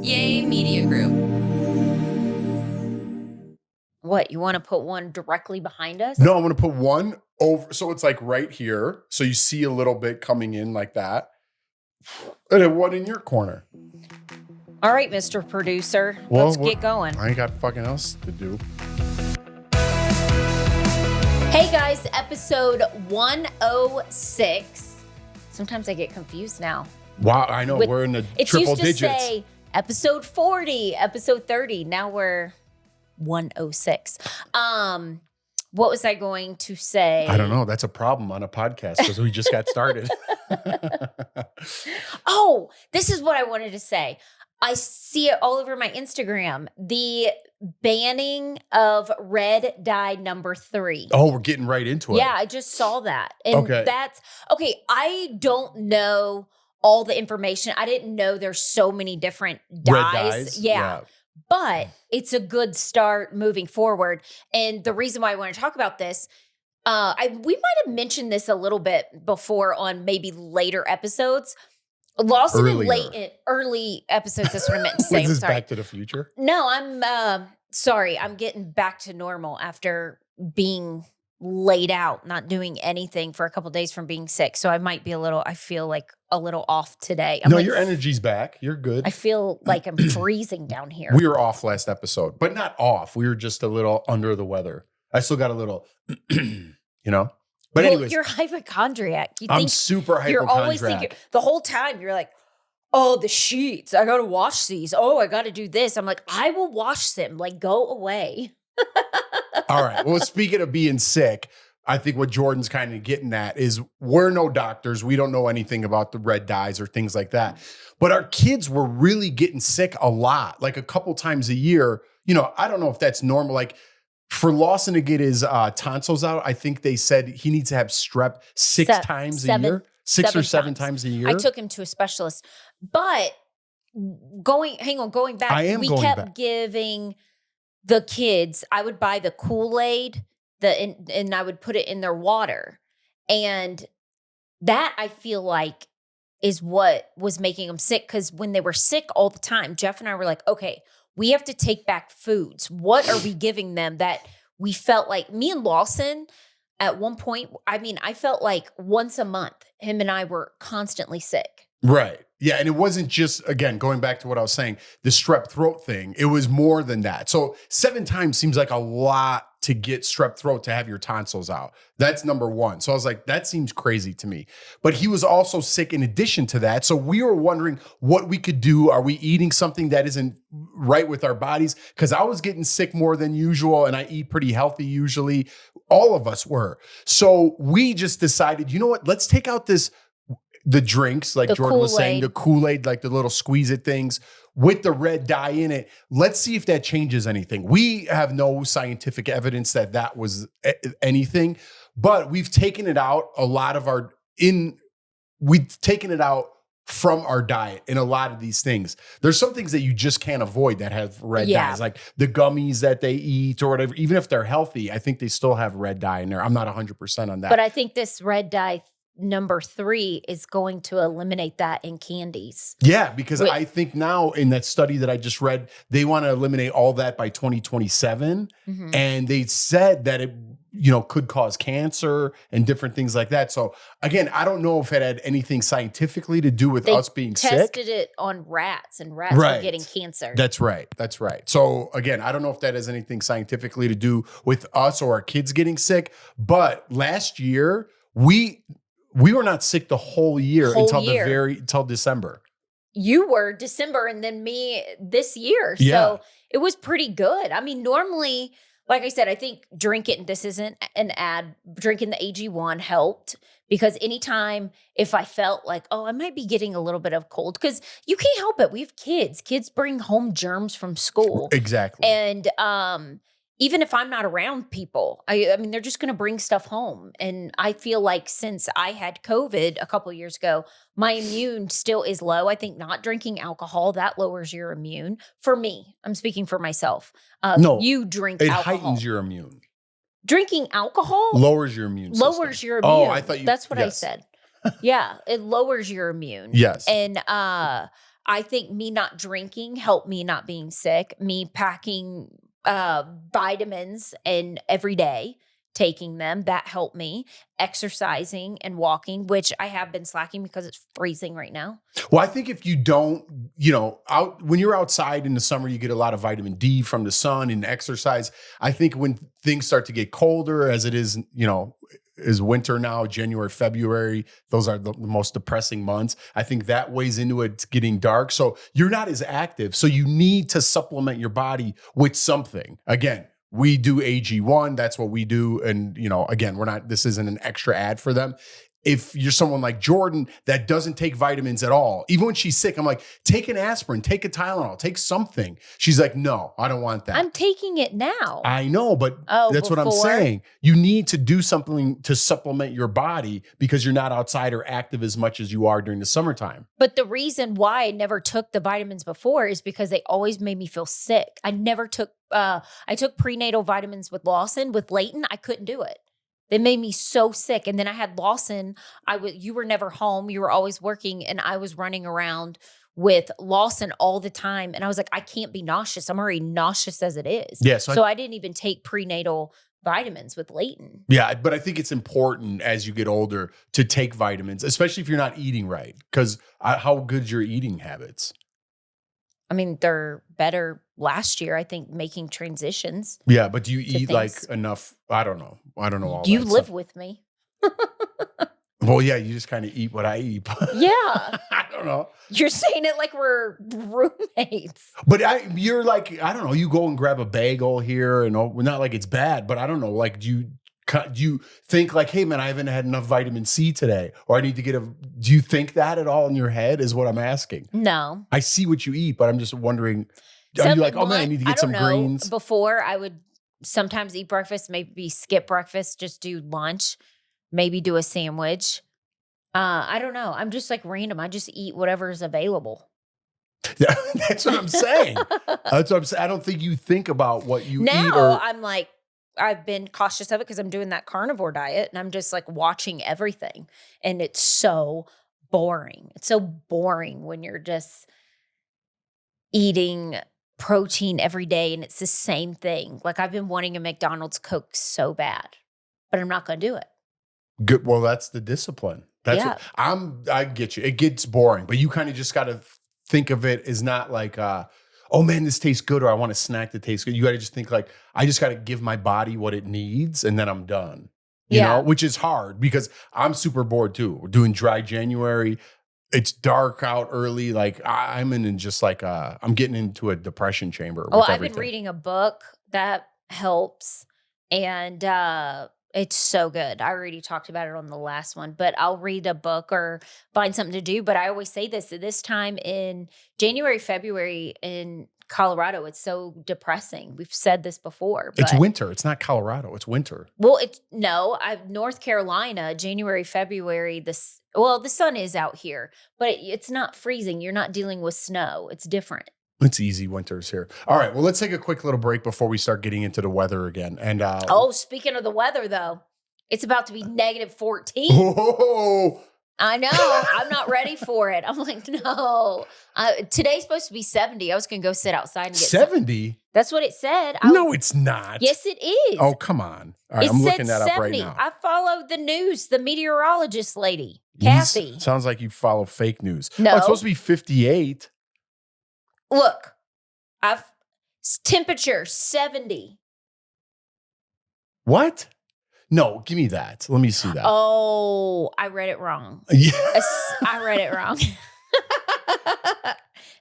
Yay Media Group. What, you want to put one directly behind us? No, I'm going to put one over. So it's like right here. So you see a little bit coming in like that. And then one in your corner. All right, Mr. Producer. Well, let's get going. I ain't got fucking else to do. Hey guys, episode 106. Sometimes I get confused now. Wow, I know. We're in the triple digits. It used to say episode 40, episode 30. Now we're 106. What was I going to say? I don't know. That's a problem on a podcast because we just got started. Oh, this is what I wanted to say. I see it all over my Instagram. The banning of red dye number 3. Oh, we're getting right into it. Yeah, I just saw that. And that's okay. I don't know all the information. I didn't know there's so many different dyes. Red dyes? Yeah. But it's a good start moving forward. And the reason why I want to talk about this, we might have mentioned this a little bit before on maybe later episodes. Lawson and Leighton, early episodes, that's what I meant to say. Is this Back to the Future? No, I'm sorry. I'm getting back to normal after being laid out, not doing anything for a couple of days from being sick. So I might be I feel like a little off today. Your energy's back. You're good. I feel like I'm freezing down here. We were off last episode, but not off. We were just a little under the weather. I still got a little, But anyways, you're hypochondriac. I'm super hypochondriac. You're always thinking the whole time. You're like, oh, the sheets. I got to wash these. Oh, I got to do this. I'm like, I will wash them. Like, go away. All right. Well, speaking of being sick, I think what Jordan's kind of getting at is we're no doctors. We don't know anything about the red dyes or things like that. But our kids were really getting sick a lot, like a couple times a year. I don't know if that's normal. Like, for Lawson to get his tonsils out, I think they said he needs to have strep six times a year. 6 or 7 times a year. I took him to a specialist. But going back, we kept giving the kids, I would buy the Kool-Aid and I would put it in their water. And that I feel like is what was making them sick. Because when they were sick all the time, Jeff and I were like, okay, we have to take back foods. What are we giving them that we felt like? Me and Lawson at one point, I felt like once a month, him and I were constantly sick. Right. Yeah. And it wasn't just, again, going back to what I was saying, the strep throat thing. It was more than that. So 7 times seems like a lot to get strep throat to have your tonsils out. That's number one. So I was like, that seems crazy to me. But he was also sick in addition to that. So we were wondering what we could do. Are we eating something that isn't right with our bodies? Because I was getting sick more than usual and I eat pretty healthy usually. All of us were. So we just decided, you know what? Let's take out the drinks, like Jordan was saying, the Kool-Aid, like the little squeeze it things with the red dye in it. Let's see if that changes anything. We have no scientific evidence that was anything, but we've taken it out we've taken it out from our diet in a lot of these things. There's some things that you just can't avoid that have red dyes, like the gummies that they eat or whatever. Even if they're healthy, I think they still have red dye in there. I'm not 100% on that. But I think this red dye number 3 is going to eliminate that in candies. Yeah, because I think now in that study that I just read, they want to eliminate all that by 2027. Mm-hmm. And they said that it, could cause cancer and different things like that. So again, I don't know if it had anything scientifically to do with us being sick. They tested it on rats and rats were getting cancer. That's right. So again, I don't know if that has anything scientifically to do with us or our kids getting sick. But last year, we were not sick the whole year until December. You were December and then me this year. Yeah. So it was pretty good. Normally, like I said, I think this isn't an ad, drinking the AG1 helped because anytime if I felt like, oh, I might be getting a little bit of cold, because you can't help it. We have kids. Kids bring home germs from school. Exactly. And even if I'm not around people, I mean, they're just going to bring stuff home. And I feel like since I had COVID a couple of years ago, my immune still is low. I think not drinking alcohol, that lowers your immune. For me, I'm speaking for myself. No, you drink alcohol. It heightens your immune. Drinking alcohol? Lowers your immune system. Lowers your immune. Oh, I thought That's what I said. Yeah, it lowers your immune. Yes. And I think me not drinking helped me not being sick. Me packing vitamins and every day, taking them, that helped me. Exercising and walking, which I have been slacking because it's freezing right now. Well, I think if you don't, when you're outside in the summer, you get a lot of vitamin D from the sun and exercise. I think when things start to get colder, as it is, is winter now, January, February, those are the most depressing months. I think that weighs into it. It's getting dark. So you're not as active. So you need to supplement your body with something. Again, we do AG1. That's what we do. And, again, this isn't an extra ad for them. If you're someone like Jordan that doesn't take vitamins at all, even when she's sick, I'm like, take an aspirin, take a Tylenol, take something. She's like, no, I don't want that. I'm taking it now. I know, but that's what I'm saying. You need to do something to supplement your body because you're not outside or active as much as you are during the summertime. But the reason why I never took the vitamins before is because they always made me feel sick. I never took, I took prenatal vitamins with Lawson. With Layton, I couldn't do it. They made me so sick. And then I had Lawson. You were never home. You were always working. And I was running around with Lawson all the time. And I was like, I can't be nauseous. I'm already nauseous as it is. Yeah, so I didn't even take prenatal vitamins with Layton. Yeah, but I think it's important as you get older to take vitamins, especially if you're not eating right. Because how good's your eating habits? I mean, they're better last year, I think, making transitions. Yeah, but do you eat like enough? I don't know. All you that live stuff. with me. Well, yeah, you just kind of eat what I eat. Yeah. I don't know. You're saying it like we're roommates. But you're like, I don't know, you go and grab a bagel here and not like it's bad, but I don't know, like, do you think like, hey man, I haven't had enough vitamin C today, or I need to do you think that at all in your head is what I'm asking? No. I see what you eat, but I'm just wondering, are you like, oh man, I need to get some greens? Before I would sometimes eat breakfast, maybe skip breakfast, just do lunch, maybe do a sandwich. I don't know. I'm just like random. I just eat whatever's available. Yeah, that's what I'm saying. That's what I'm saying. I don't think you think about what you eat. Now I'm like, I've been cautious of it because I'm doing that carnivore diet and I'm just like watching everything. And it's so boring. It's so boring when you're just eating protein every day and it's the same thing. Like I've been wanting a McDonald's Coke so bad, but I'm not going to do it. Good. Well, that's the discipline. I get you. It gets boring, but you kind of just got to think of it as not like, oh man, this tastes good, or I want a snack that tastes good. You got to just think like, I just got to give my body what it needs and then I'm done. You know, which is hard because I'm super bored too. We're doing dry January. It's dark out early. Like I'm in just like, I'm getting into a depression chamber. Oh, I've been reading a book that helps and, it's so good. I already talked about it on the last one, but I'll read a book or find something to do. But I always say this time in January, February in Colorado, it's so depressing. We've said this before. But, it's winter. It's not Colorado. It's winter. Well, North Carolina, January, February, the sun is out here, but it's not freezing. You're not dealing with snow. It's different. It's easy winters here. All right. Well, let's take a quick little break before we start getting into the weather again. And speaking of the weather, though, it's about to be -14. Oh, I know. I'm not ready for it. I'm like, no. Today's supposed to be 70. I was going to go sit outside and get 70. That's what it said. No, it's not. Yes, it is. Oh, come on. All right, I'm looking that 70. Up right now. I follow the news. The meteorologist lady, Kathy. Sounds like you follow fake news. No, it's supposed to be 58. Look, temperature 70. What? No, give me that. Let me see that. Oh, I read it wrong. Yeah. I read it wrong.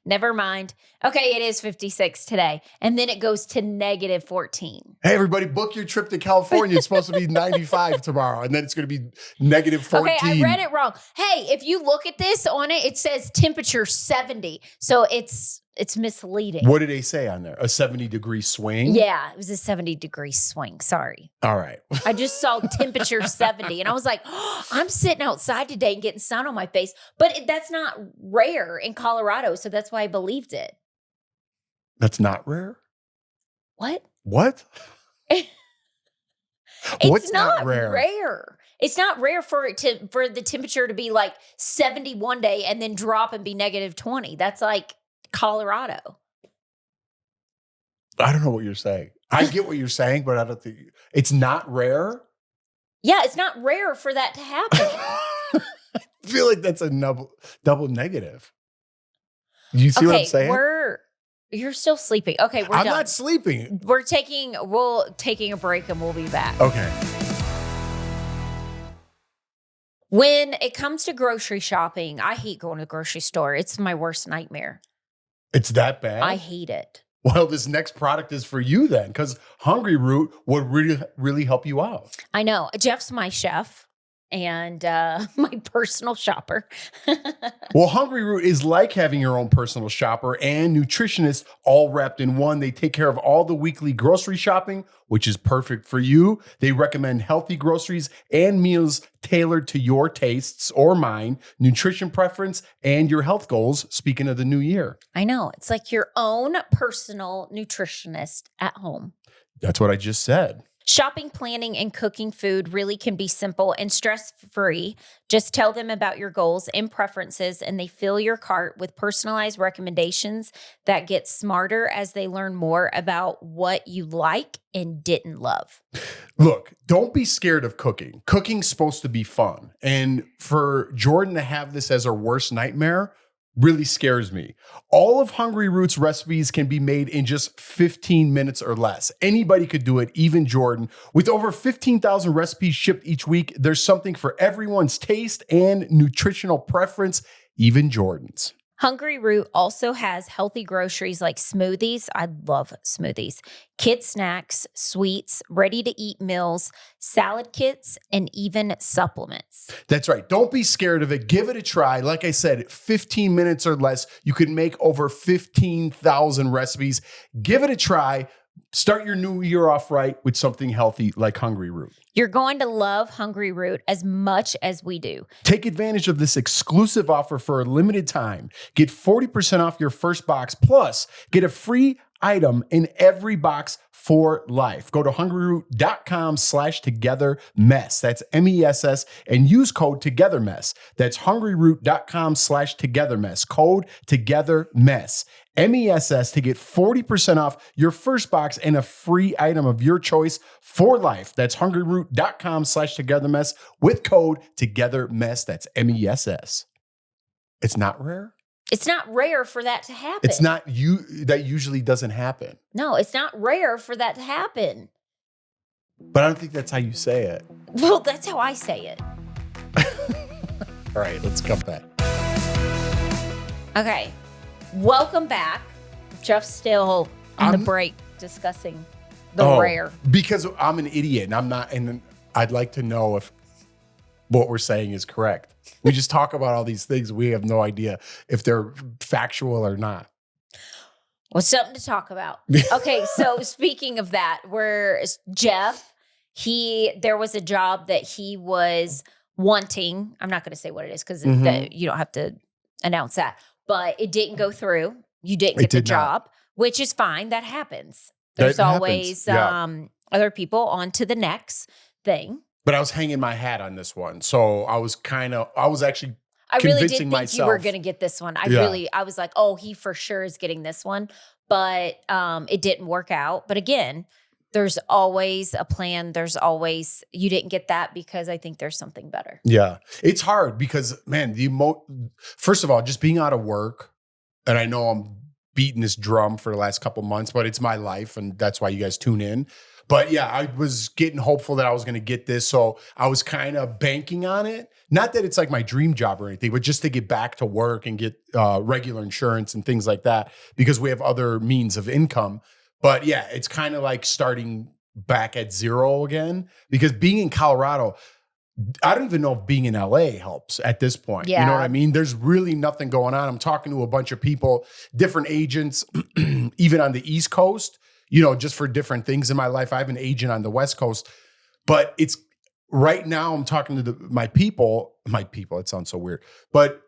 Never mind. Okay, it is 56 today. And then it goes to -14. Hey, everybody, book your trip to California. It's supposed to be 95 tomorrow. And then it's going to be -14. Okay, I read it wrong. Hey, if you look at this on it, it says temperature 70. So it's misleading. What did they say on there? A 70-degree swing? Yeah, it was a 70-degree swing. Sorry. All right. I just saw temperature 70 and I was like, oh, I'm sitting outside today and getting sun on my face. But that's not rare in Colorado. So that's why I believed it. That's not rare? What? What? It's not rare. It's not rare for the temperature to be like 70 one day and then drop and be negative 20. That's like Colorado. I don't know what you're saying. I get what you're saying, but I don't think it's not rare. Yeah, it's not rare for that to happen. I feel like that's a double negative. You see what I'm saying? You're still sleeping. Okay, we're done. I'm not sleeping. We're taking a break and we'll be back. Okay. When it comes to grocery shopping, I hate going to the grocery store. It's my worst nightmare. It's that bad? I hate it. Well, this next product is for you then, because Hungryroot would really, really help you out. I know. Jeff's my chef and my personal shopper. Well, Hungryroot is like having your own personal shopper and nutritionist all wrapped in one. They take care of all the weekly grocery shopping, which is perfect for you. They recommend healthy groceries and meals tailored to your tastes or mine, nutrition preference, and your health goals, speaking of the new year. I know. It's like your own personal nutritionist at home. That's what I just said. Shopping, planning, and cooking food really can be simple and stress-free. Just tell them about your goals and preferences, and they fill your cart with personalized recommendations that get smarter as they learn more about what you like and didn't love. Look, don't be scared of cooking. Cooking's supposed to be fun. And for Jordan to have this as her worst nightmare really scares me. All of Hungryroot's recipes can be made in just 15 minutes or less. Anybody could do it, even Jordan. With over 15,000 recipes shipped each week, there's something for everyone's taste and nutritional preference, even Jordan's. Hungryroot also has healthy groceries like smoothies. I love smoothies. Kid snacks, sweets, ready-to-eat meals, salad kits, and even supplements. That's right. Don't be scared of it. Give it a try. Like I said, 15 minutes or less, you can make over 15,000 recipes. Give it a try. Start your new year off right with something healthy like Hungryroot. You're going to love Hungryroot as much as we do. Take advantage of this exclusive offer for a limited time. Get 40% off your first box, plus get a free item in every box for life. Go to hungryroot.com/togetherness. That's MESS, and use code TogetherMess. That's hungryroot.com/togetherness. Code TogetherMess. MESS to get 40% off your first box and a free item of your choice for life. That's hungryroot.com/togetherness with code TogetherMess. That's MESS. It's not rare? It's not rare for that to happen. It's not that usually doesn't happen. No, it's not rare for that to happen. But I don't think that's how you say it. Well, that's how I say it. All right, let's come back. Okay. Welcome back. Jeff's still on the break discussing the rare. Because I'm an idiot and I'm not, and I'd like to know if what we're saying is correct. We just talk about all these things. We have no idea if they're factual or not. Well, something to talk about. Okay, so speaking of that, where Jeff, there was a job that he was wanting. I'm not going to say what it is because you don't have to announce that. But it didn't go through. You didn't get the job, which is fine. That happens. There's always other people on to the next thing. But I was hanging my hat on this one. So I was actually I really did think myself. you were going to get this one. I was like, oh, he for sure is getting this one. But it didn't work out. But again, there's always a plan. You didn't get that because I think there's something better. Yeah. It's hard because, man, first of all, just being out of work, and I know I'm beating this drum for the last couple months, but it's my life and that's why you guys tune in. But yeah, I was getting hopeful that I was going to get this. So I was kind of banking on it. Not that it's like my dream job or anything, but just to get back to work and get regular insurance and things like that because we have other means of income. But yeah, it's kind of like starting back at zero again because being in Colorado, I don't even know if being in LA helps at this point. Yeah. You know what I mean? There's really nothing going on. I'm talking to a bunch of people, different agents, even on the East Coast, just for different things in my life. I have an agent on the West Coast, but it's right now I'm talking to my people, it sounds so weird, but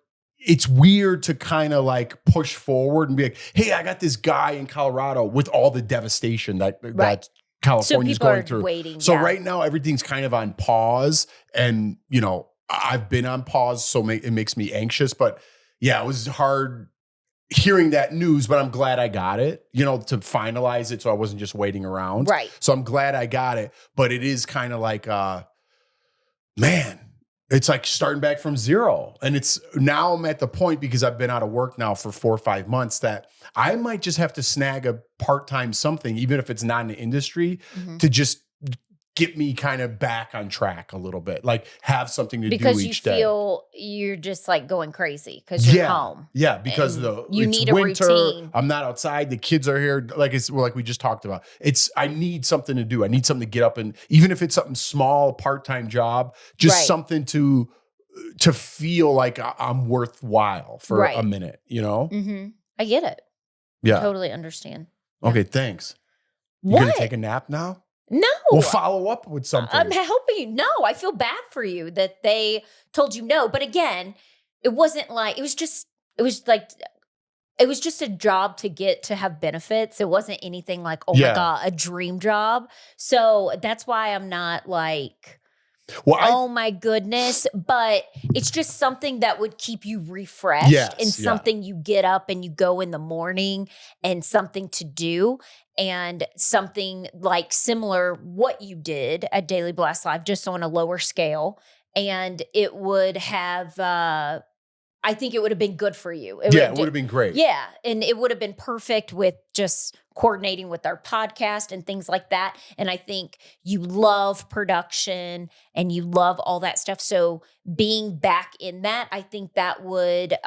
it's weird to kind of like push forward and be like, hey, I got this guy in Colorado with all the devastation that's California's going through. Waiting. So right now everything's kind of on pause, and I've been on pause, so it makes me anxious. But yeah, it was hard hearing that news, but I'm glad I got it, to finalize it, so I wasn't just waiting around. Right. So I'm glad I got it, but it is kind of like, man, it's like starting back from zero. And now I'm at the point, because I've been out of work now for 4 or 5 months, that I might just have to snag a part-time something, even if it's not in the industry, to just get me kind of back on track a little bit, like have something to do each day. Because you feel you're just like going crazy because you're home. Yeah, because you need a winter, routine. I'm not outside. The kids are here. Like we just talked about. I need something to do. I need something to get up, and even if it's something small, part-time job, just something to feel like I'm worthwhile for a minute, Mm-hmm. I get it. Yeah. I totally understand. Okay, thanks. You gonna take a nap now? No. We'll follow up with something. I'm helping you. No, I feel bad for you that they told you no. But again, it wasn't like, it was just a job to get to have benefits. It wasn't anything like, oh my God, a dream job. So that's why I'm not like, oh my goodness. But it's just something that would keep you refreshed and something you get up and you go in the morning and something to do. And something like similar what you did at Daily Blast Live, just on a lower scale. And it would have, I think it would have been good for you. It would have been great. Yeah. And it would have been perfect with just coordinating with our podcast and things like that. And I think you love production and you love all that stuff. So being back in that, I think that would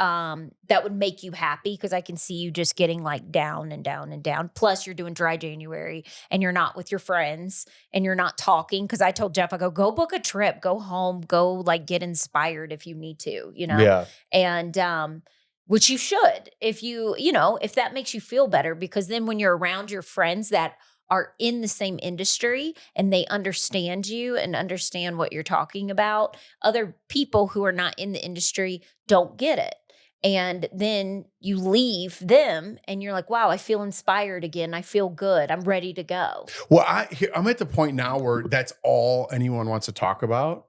make you happy, because I can see you just getting like down and down and down. Plus you're doing dry January and you're not with your friends and you're not talking. Because I told Jeff, I go book a trip, go home, go like get inspired if you need to, Yeah. And which you should, if that makes you feel better, because then when you're around your friends that are in the same industry and they understand you and understand what you're talking about, other people who are not in the industry don't get it. And then you leave them and you're like, wow, I feel inspired again. I feel good. I'm ready to go. Well, I'm at the point now where that's all anyone wants to talk about,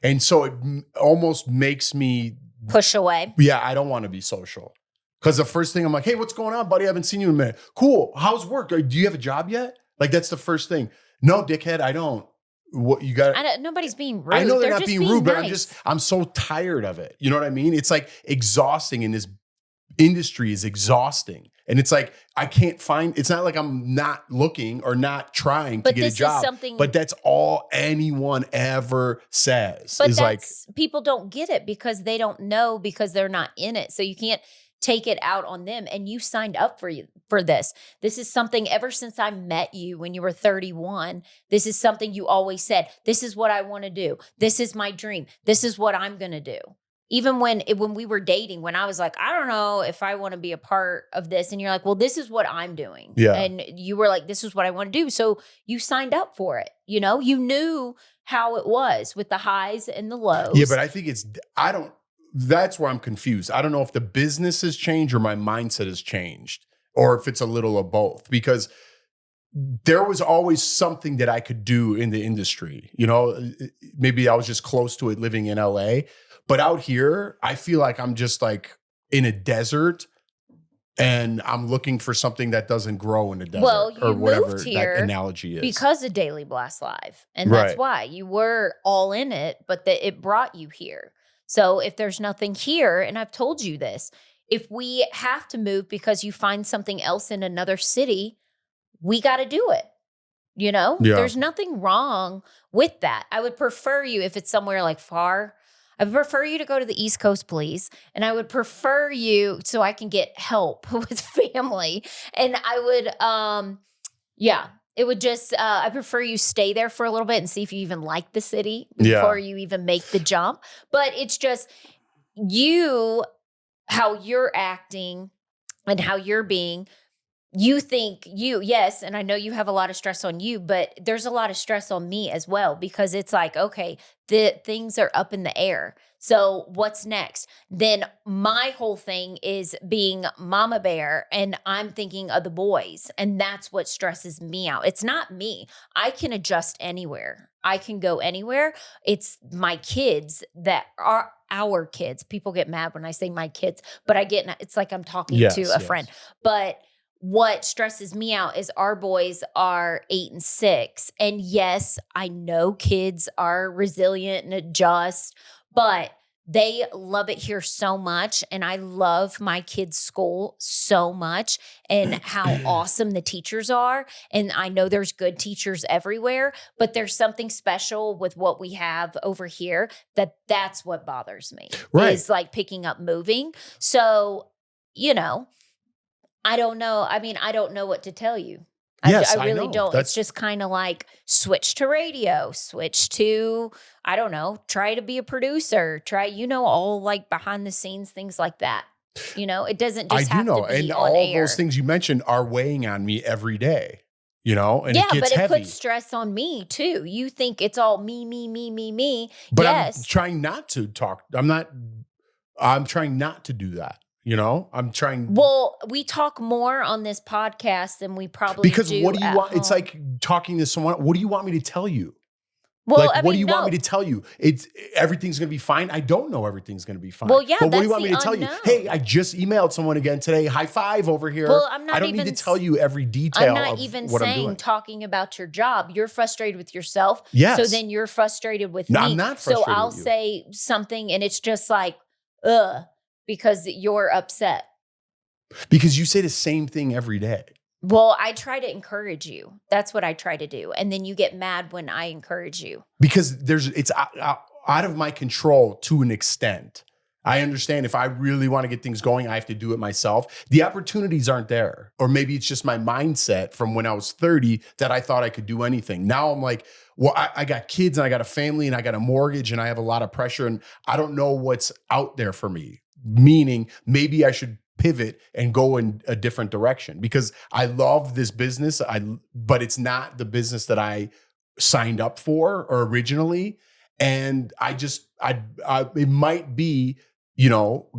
And so it almost makes me push away. Yeah, I don't want to be social. Because the first thing I'm like, hey, what's going on, buddy? I haven't seen you in a minute. Cool. How's work? Do you have a job yet? Like, that's the first thing. No, dickhead, I don't. What you got? Nobody's being rude. I know they're not being rude, nice. but I'm so tired of it. You know what I mean? It's like exhausting, and this industry is exhausting. And it's like, I can't find, it's not like I'm not looking or not trying to get a job. But that's all anyone ever says. But people don't get it because they don't know, because they're not in it. So you can't take it out on them. And you signed up for this. This is something ever since I met you when you were 31. This is something you always said, this is what I want to do. This is my dream. This is what I'm going to do. Even when we were dating, when I was like, I don't know if I want to be a part of this. And you're like, well, this is what I'm doing. Yeah. And you were like, this is what I want to do. So you signed up for it. You knew how it was with the highs and the lows. Yeah, but I think that's where I'm confused. I don't know if the business has changed or my mindset has changed, or if it's a little of both, because there was always something that I could do in the industry. Maybe I was just close to it living in LA. But out here, I feel like I'm just like in a desert, and I'm looking for something that doesn't grow in the desert, or whatever that analogy is. Because of Daily Blast Live. And that's why you were all in it, but it brought you here. So if there's nothing here, and I've told you this, if we have to move because you find something else in another city, we got to do it. There's nothing wrong with that. I would prefer you, if it's somewhere like far, I would prefer you to go to the East Coast, please. And I would prefer you so I can get help with family. And I would, it would just, I prefer you stay there for a little bit and see if you even like the city before you even make the jump. But it's just how you're acting and how you're being. you think yes, and I know you have a lot of stress on you, but there's a lot of stress on me as well because it's like, okay, the things are up in the air. So what's next? Then my whole thing is being mama bear and I'm thinking of the boys, and that's what stresses me out. It's not me. I can adjust anywhere. I can go anywhere. It's my kids that are our kids. People get mad when I say my kids, but it's like I'm talking to a friend. But what stresses me out is our boys are 8 and 6. And yes, I know kids are resilient and adjust, but they love it here so much. And I love my kids' school so much and how awesome the teachers are. And I know there's good teachers everywhere, but there's something special with what we have over here that's what bothers me. Right. Is like picking up moving. So, I don't know. I mean, I don't know what to tell you. Yes, I really don't. It's just kind of like switch to radio, switch to, I don't know, try to be a producer, all like behind the scenes, things like that. It doesn't just have to be and on all air. those things you mentioned are weighing on me every day, and yeah, it gets but heavy. It puts stress on me too. You think it's all me, me, me, me, me. But yes. I'm trying not to talk. I'm trying not to do that. I'm trying. Well, we talk more on this podcast than we probably because do what do you want? home. It's like talking to someone. What do you want me to tell you? Well, what do you want me to tell you? Everything's going to be fine. I don't know everything's going to be fine. Well, yeah, but what do you that's want me the to tell you? unknown. Hey, I just emailed someone again today. High five over here. Well, I don't need to tell you every detail. I'm not even saying talking about your job. You're frustrated with yourself. Yes. So then you're frustrated with me. I'm not frustrated So I'll with you. say something and it's just like, because you're upset. Because you say the same thing every day. Well, I try to encourage you. That's what I try to do. And then you get mad when I encourage you. Because it's out of my control to an extent. I understand if I really want to get things going, I have to do it myself. The opportunities aren't there. Or maybe it's just my mindset from when I was 30 that I thought I could do anything. Now I'm like, well, I got kids and I got a family and I got a mortgage and I have a lot of pressure and I don't know what's out there for me. Meaning maybe I should pivot and go in a different direction because I love this business. But it's not the business that I signed up for or originally. And it might be,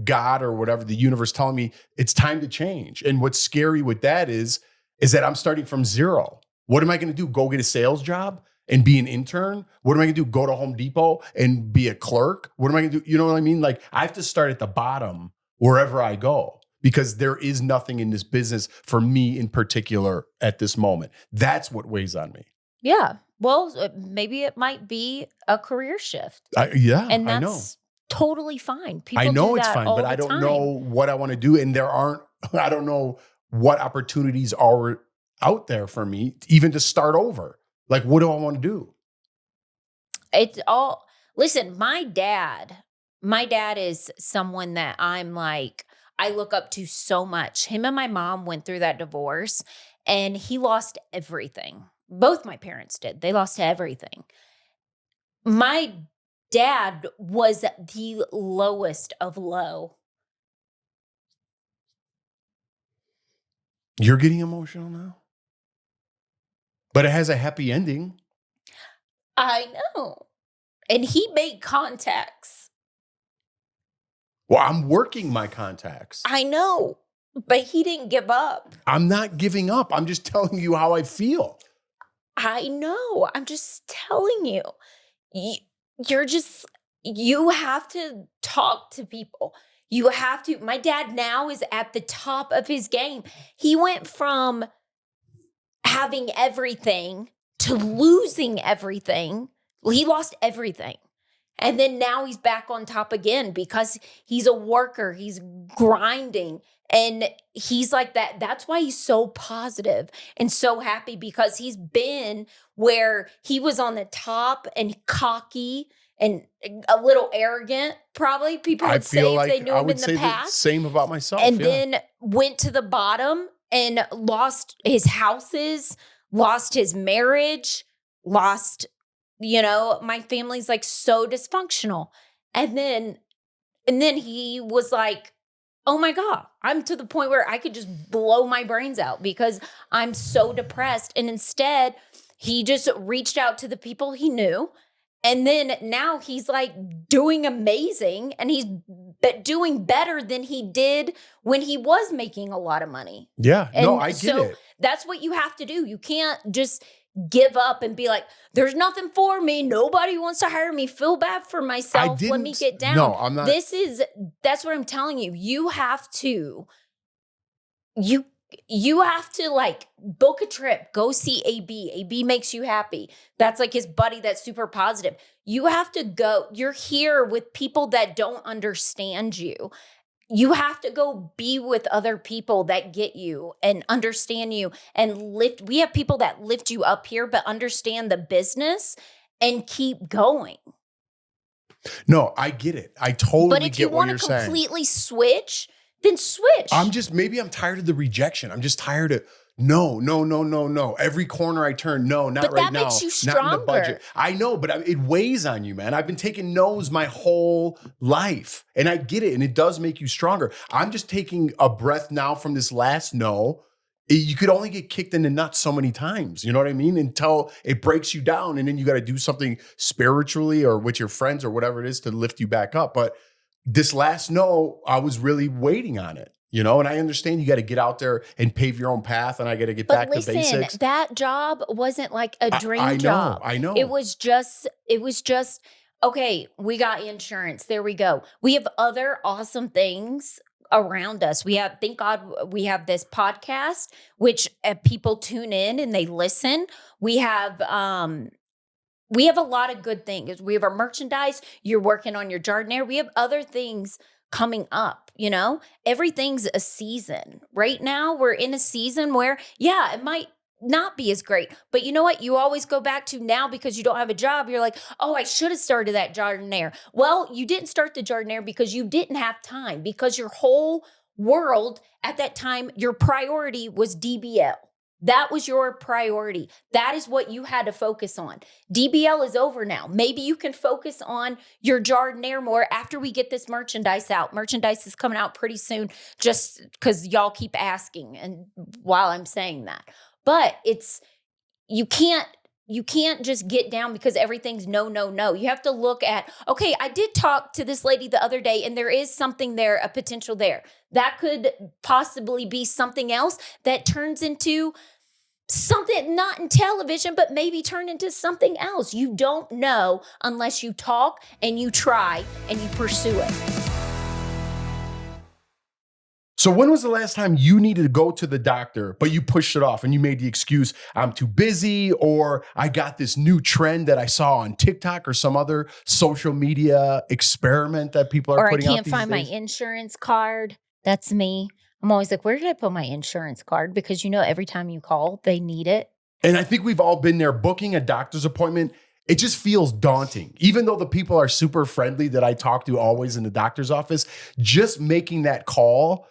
God or whatever, the universe telling me it's time to change. And what's scary with that is that I'm starting from zero. What am I going to do? Go get a sales job and be an intern? What am I going to do? Go to Home Depot and be a clerk? What am I going to do? You know what I mean? Like I have to start at the bottom wherever I go. Because there is nothing in this business for me in particular at this moment. That's what weighs on me. Yeah. Well, maybe it might be a career shift. And that's totally fine. People I know do it's that fine, all but the I don't time. know what I want to do. And I don't know what opportunities are out there for me, even to start over. Like, what do I want to do? Listen, my dad is someone that I'm like, I look up to so much. Him and my mom went through that divorce and he lost everything. Both my parents did. They lost everything. My dad was the lowest of low. You're getting emotional now? But it has a happy ending. I know. And he made contacts. Well, I'm working my contacts. I know, but he didn't give up. I'm not giving up. I'm just telling you how I feel. I know. I'm just telling you. You have to talk to people. You have to. My dad now is at the top of his game. He went from having everything to losing everything. He lost everything. And then now he's back on top again because he's a worker. He's grinding. And he's like that. That's why he's so positive and so happy because he's been where he was on the top and cocky and a little arrogant, probably. People would say if they knew him in the past. Same about myself. And then went to the bottom and lost his houses, lost his marriage, lost... my family's like so dysfunctional. And then he was like, oh my God, I'm to the point where I could just blow my brains out because I'm so depressed. And instead, he just reached out to the people he knew. And then now he's like doing amazing and he's doing better than he did when he was making a lot of money. Yeah, and no, I get it. That's what you have to do. You can't just give up and be like, there's nothing for me. Nobody wants to hire me. Feel bad for myself. Let me get down. No, I'm not. That's what I'm telling you. You have to like book a trip, go see AB. AB makes you happy. That's like his buddy that's super positive. You have to go. You're here with people that don't understand you. You have to go be with other people that get you and understand you and lift. We have people that lift you up here, but understand the business and keep going. No, I get it. I totally get what you're saying. But if you want to completely switch, then switch. Maybe I'm tired of the rejection. I'm just tired of no. Every corner I turn, no, not right now. But that makes you stronger. Not in the budget. I know, but it weighs on you, man. I've been taking no's my whole life, and I get it, and it does make you stronger. I'm just taking a breath now from this last no. You could only get kicked in the nuts so many times, you know what I mean? Until it breaks you down, and then you got to do something spiritually or with your friends or whatever it is to lift you back up. But this last no, I was really waiting on it. You know, and I understand you got to get out there and pave your own path, and I got to get back to basics. That job wasn't like a dream job. I know. It was just, okay, we got insurance. There we go. We have other awesome things around us. Thank God we have this podcast, which people tune in and they listen. We have a lot of good things. We have our merchandise. You're working on your jardinier. We have other things coming up, you know, everything's a season. Right now, we're in a season where, yeah, it might not be as great, but you know what? You always go back to now because you don't have a job. You're like, oh, I should have started that jardinier. Well, you didn't start the jardinier because you didn't have time, because your whole world at that time, your priority was DBL. That was your priority. That is what you had to focus on. DBL is over now. Maybe you can focus on your jardinier more after we get this merchandise out. Merchandise is coming out pretty soon, just because y'all keep asking and while I'm saying that. But you can't just get down because everything's no. You have to look at, okay, I did talk to this lady the other day and there is something there, a potential there. That could possibly be something else that turns into something not in television, but maybe turn into something else. You don't know unless you talk and you try and you pursue it. So when was the last time you needed to go to the doctor, but you pushed it off and you made the excuse, I'm too busy, or I got this new trend that I saw on TikTok or some other social media experiment that people are putting out these days? Or I can't find my insurance card. That's me. I'm always like, where did I put my insurance card? Because, you know, every time you call, they need it. And I think we've all been there. Booking a doctor's appointment, it just feels daunting. Even though the people are super friendly that I talk to always in the doctor's office, just making that call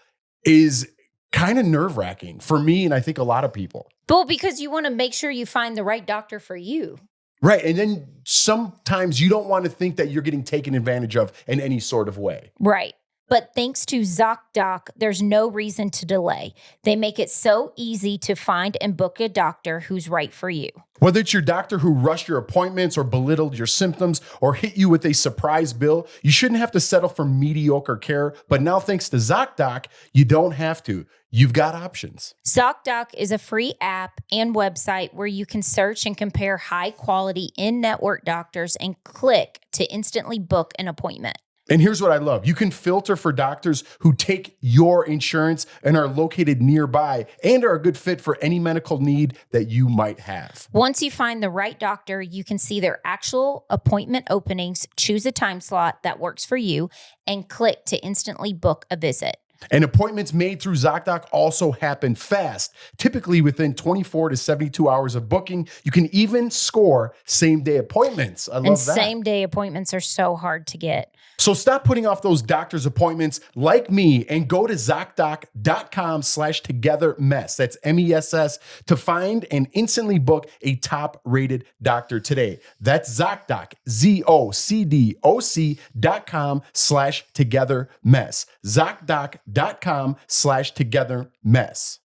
is kind of nerve-wracking for me, and I think a lot of people. Well, because you want to make sure you find the right doctor for you. Right. And then sometimes you don't want to think that you're getting taken advantage of in any sort of way. Right. But thanks to ZocDoc, there's no reason to delay. They make it so easy to find and book a doctor who's right for you. Whether it's your doctor who rushed your appointments or belittled your symptoms or hit you with a surprise bill, you shouldn't have to settle for mediocre care. But now, thanks to ZocDoc, you don't have to. You've got options. ZocDoc is a free app and website where you can search and compare high-quality in-network doctors and click to instantly book an appointment. And here's what I love. You can filter for doctors who take your insurance and are located nearby and are a good fit for any medical need that you might have. Once you find the right doctor, you can see their actual appointment openings, choose a time slot that works for you, and click to instantly book a visit. And appointments made through ZocDoc also happen fast, typically within 24 to 72 hours of booking. You can even score same-day appointments. I love that. And same-day appointments are so hard to get. So stop putting off those doctor's appointments like me and go to ZocDoc.com/TogetherMess. That's MESS to find and instantly book a top-rated doctor today. That's ZocDoc, ZocDoc.com/TogetherMess. ZocDoc.com/TogetherMess. houseguest.com/TogetherMess.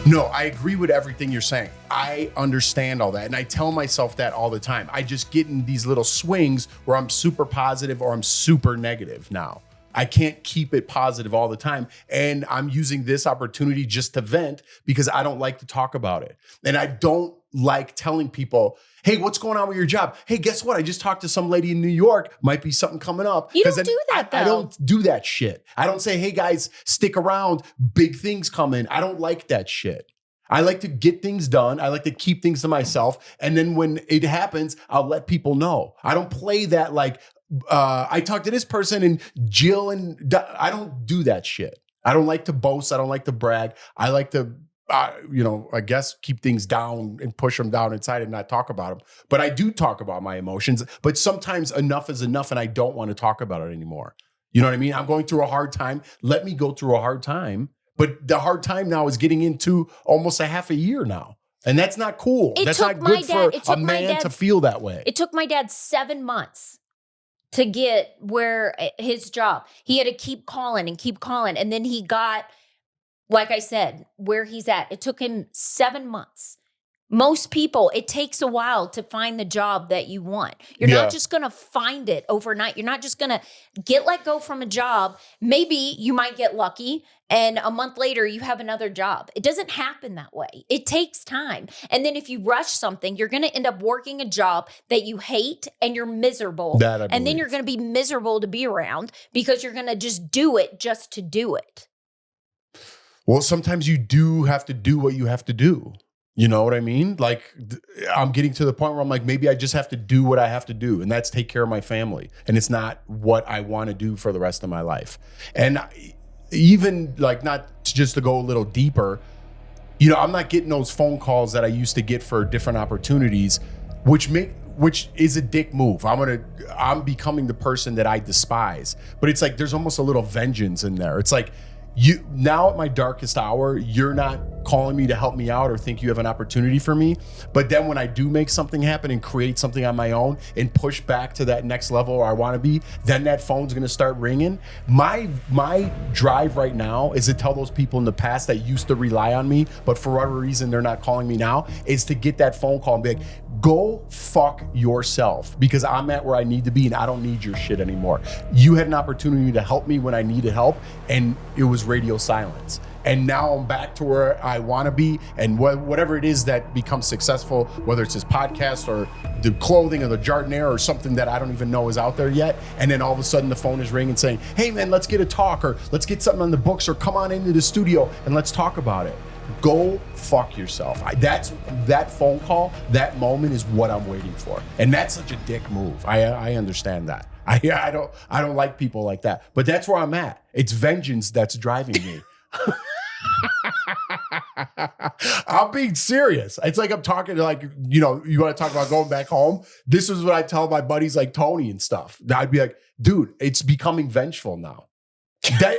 No, I agree with everything you're saying. I understand all that. And I tell myself that all the time. I just get in these little swings where I'm super positive or I'm super negative now. I can't keep it positive all the time. And I'm using this opportunity just to vent because I don't like to talk about it. And I don't like telling people, hey, what's going on with your job? Hey, guess what? I just talked to some lady in New York. Might be something coming up. You don't do that, though. I don't do that shit. I don't say, hey, guys, stick around. Big things coming. I don't like that shit. I like to get things done. I like to keep things to myself. And then when it happens, I'll let people know. I don't play that like, I talked to this person and Jill and I don't do that shit. I don't like to boast. I don't like to brag. I like to, I guess keep things down and push them down inside and not talk about them. But I do talk about my emotions, but sometimes enough is enough and I don't want to talk about it anymore. You know what I mean? I'm going through a hard time. Let me go through a hard time. But the hard time now is getting into almost a half a year now. And that's not cool. That's not good for a man to feel that way. It took my dad 7 months to get where his job. He had to keep calling. And then he got, like I said, where he's at. It took him 7 months. Most people, it takes a while to find the job that you want. You're not just going to find it overnight. You're not just going to get let go from a job. Maybe you might get lucky and a month later you have another job. It doesn't happen that way. It takes time. And then if you rush something, you're going to end up working a job that you hate and you're miserable. And then you're going to be miserable to be around because you're going to just do it just to do it. Well, sometimes you do have to do what you have to do. You know what I mean? Like I'm getting to the point where I'm like, maybe I just have to do what I have to do. And that's take care of my family. And it's not what I want to do for the rest of my life. And even like, not just to go a little deeper, I'm not getting those phone calls that I used to get for different opportunities, which is a dick move. I'm becoming the person that I despise. But it's like, there's almost a little vengeance in there. It's like, now at my darkest hour, you're not calling me to help me out or think you have an opportunity for me. But then when I do make something happen and create something on my own and push back to that next level where I want to be, then that phone's going to start ringing. My drive right now is to tell those people in the past that used to rely on me, but for whatever reason they're not calling me now, is to get that phone call and be like, go fuck yourself, because I'm at where I need to be and I don't need your shit anymore. You had an opportunity to help me when I needed help and it was radio silence. And now I'm back to where I want to be, and whatever it is that becomes successful, whether it's this podcast or the clothing or the jardiniere or something that I don't even know is out there yet. And then all of a sudden the phone is ringing saying, hey man, let's get a talk, or let's get something on the books, or come on into the studio and let's talk about it. Go fuck yourself. That phone call, that moment is what I'm waiting for. And that's such a dick move. I understand that. I don't like people like that. But that's where I'm at. It's vengeance that's driving me. I'm being serious. It's like I'm talking to, like, you want to talk about going back home? This is what I tell my buddies like Tony and stuff. I'd be like, dude, it's becoming vengeful now.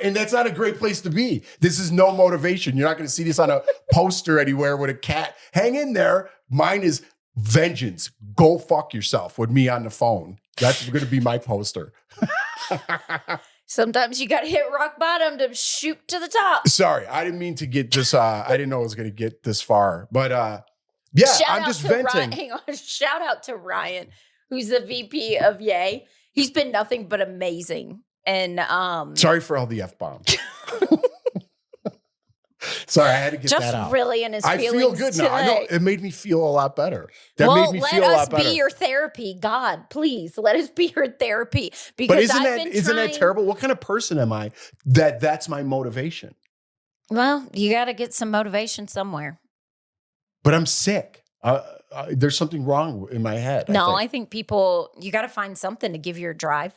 And that's not a great place to be. This is no motivation. You're not going to see this on a poster anywhere with a cat. Hang in there. Mine is vengeance. Go fuck yourself with me on the phone. That's going to be my poster. Sometimes you got to hit rock bottom to shoot to the top. Sorry, I didn't mean to get this. I didn't know it was going to get this far. But yeah, I'm just venting. Hang on. Shout out to Ryan, who's the VP of Yay. He's been nothing but amazing. And sorry for all the F-bombs. Sorry, I had to get that out. Just really in his feelings. I feel good today. now. I know it made me feel a lot better. Made me feel a lot better. Let us be your therapy. God, please let us be your therapy. Because but isn't that terrible? What kind of person am I that's my motivation? Well, you got to get some motivation somewhere. But I'm sick. There's something wrong in my head. No, I think people, you got to find something to give your drive.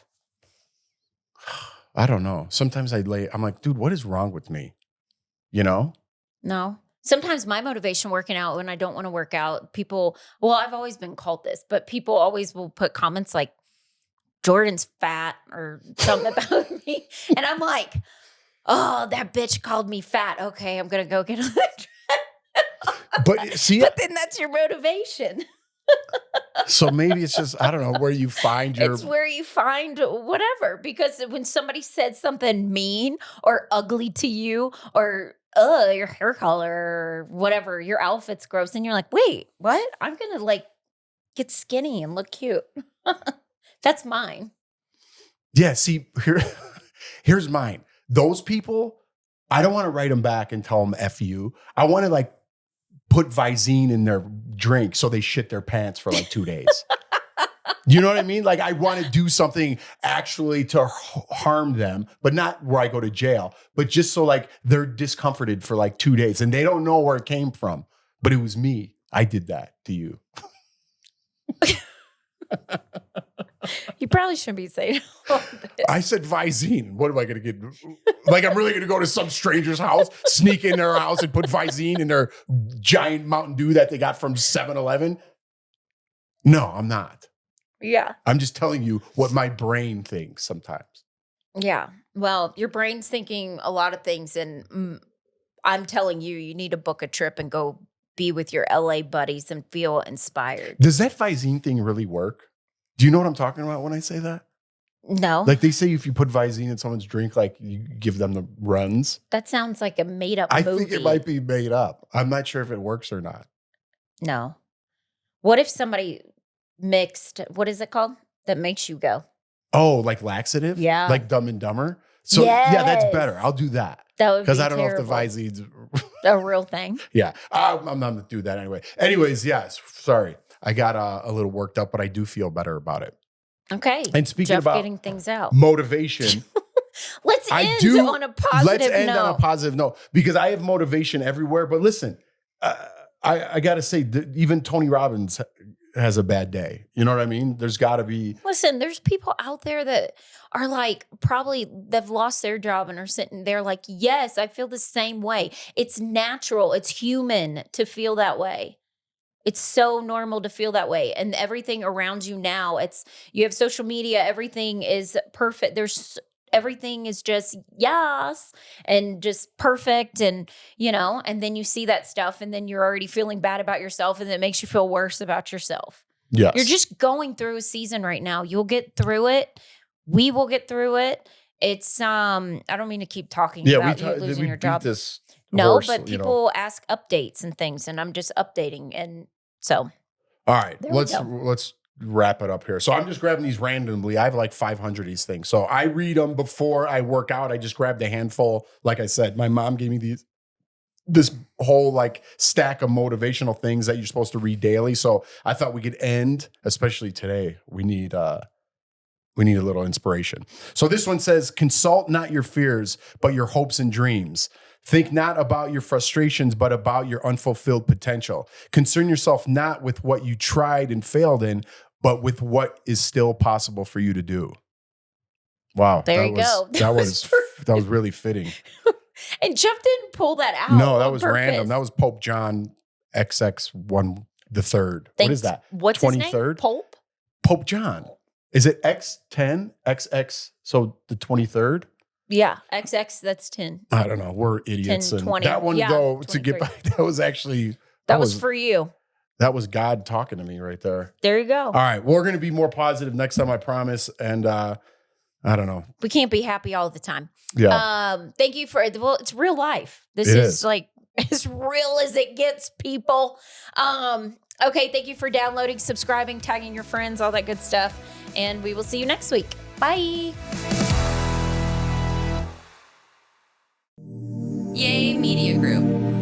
I don't know. Sometimes I'm like, dude, what is wrong with me? No. Sometimes my motivation working out when I don't want to work out, I've always been called this, but people always will put comments like, Jordan's fat or something about me. And I'm like, oh, that bitch called me fat. Okay, I'm going to go get on that treadmill. But see, but then that's your motivation. So maybe it's just, I don't know, where you find your... It's where you find whatever. Because when somebody said something mean or ugly to you or, your hair color or whatever, your outfit's gross, and you're like, wait, what? I'm going to like get skinny and look cute. That's mine. Yeah, see, here's mine. Those people, I don't want to write them back and tell them F you. I want to like put Visine in their drink so they shit their pants for like 2 days. You know what I mean? Like I want to do something actually to harm them, but not where I go to jail, but just so like they're discomforted for like 2 days and they don't know where it came from. But it was me. I did that to you. You probably shouldn't be saying all this. I said Visine. What am I going to get? Like, I'm really going to go to some stranger's house, sneak in their house and put Visine in their giant Mountain Dew that they got from 7-Eleven? No, I'm not. Yeah. I'm just telling you what my brain thinks sometimes. Yeah. Well, your brain's thinking a lot of things. And I'm telling you, you need to book a trip and go be with your LA buddies and feel inspired. Does that Visine thing really work? Do you know what I'm talking about when I say that? No. Like they say if you put Visine in someone's drink, like you give them the runs. That sounds like a made up movie. I think it might be made up. I'm not sure if it works or not. No. What if somebody mixed, what is it called? That makes you go. Oh, like laxative? Yeah. Like Dumb and Dumber? So yeah, that's better. I'll do that. That would be because I don't terrible. know if the Visine's a real thing. Yeah. I'm not going to do that anyway. Anyways, yes. Sorry. I got a little worked up, but I do feel better about it. Okay. And speaking Jeff about getting things out. Motivation. Let's end on a positive note. On a positive note because I have motivation everywhere. But listen, I got to say, even Tony Robbins has a bad day. You know what I mean? There's got to be. Listen, there's people out there that are like, probably they've lost their job and are sitting there like, yes, I feel the same way. It's natural. It's human to feel that way. It's so normal to feel that way. And everything around you now, you have social media, everything is perfect. Everything is just yes and just perfect. And, and then you see that stuff and then you're already feeling bad about yourself and it makes you feel worse about yourself. Yes. You're just going through a season right now. You'll get through it. We will get through it. It's, I don't mean to keep talking about you losing your job. No, but people ask updates and things, and I'm just updating. And so. All right, let's wrap it up here. So I'm just grabbing these randomly. I have like 500 of these things. So I read them before I work out. I just grabbed a handful. Like I said, my mom gave me this whole like stack of motivational things that you're supposed to read daily. So I thought we could end, especially today. We need a little inspiration. So this one says, consult not your fears, but your hopes and dreams. Think not about your frustrations, but about your unfulfilled potential. Concern yourself not with what you tried and failed in, but with what is still possible for you to do. Wow. There you go. That was really fitting. And Jeff didn't pull that out. No, that was random. That was Pope John XX1 the third. What is that? What's 23rd? His name? Pope John. Is it X10? XX, so the 23rd? Yeah, XX, that's 10. I don't know. We're idiots. 10, 20. That one, though, 23. To get back, that was actually... That was for you. That was God talking to me right there. There you go. All right. We're going to be more positive next time, I promise. And I don't know. We can't be happy all the time. Yeah. Thank you for... Well, it's real life. This is like as real as it gets, people. Okay, thank you for downloading, subscribing, tagging your friends, all that good stuff. And we will see you next week. Bye. Yay Media Group.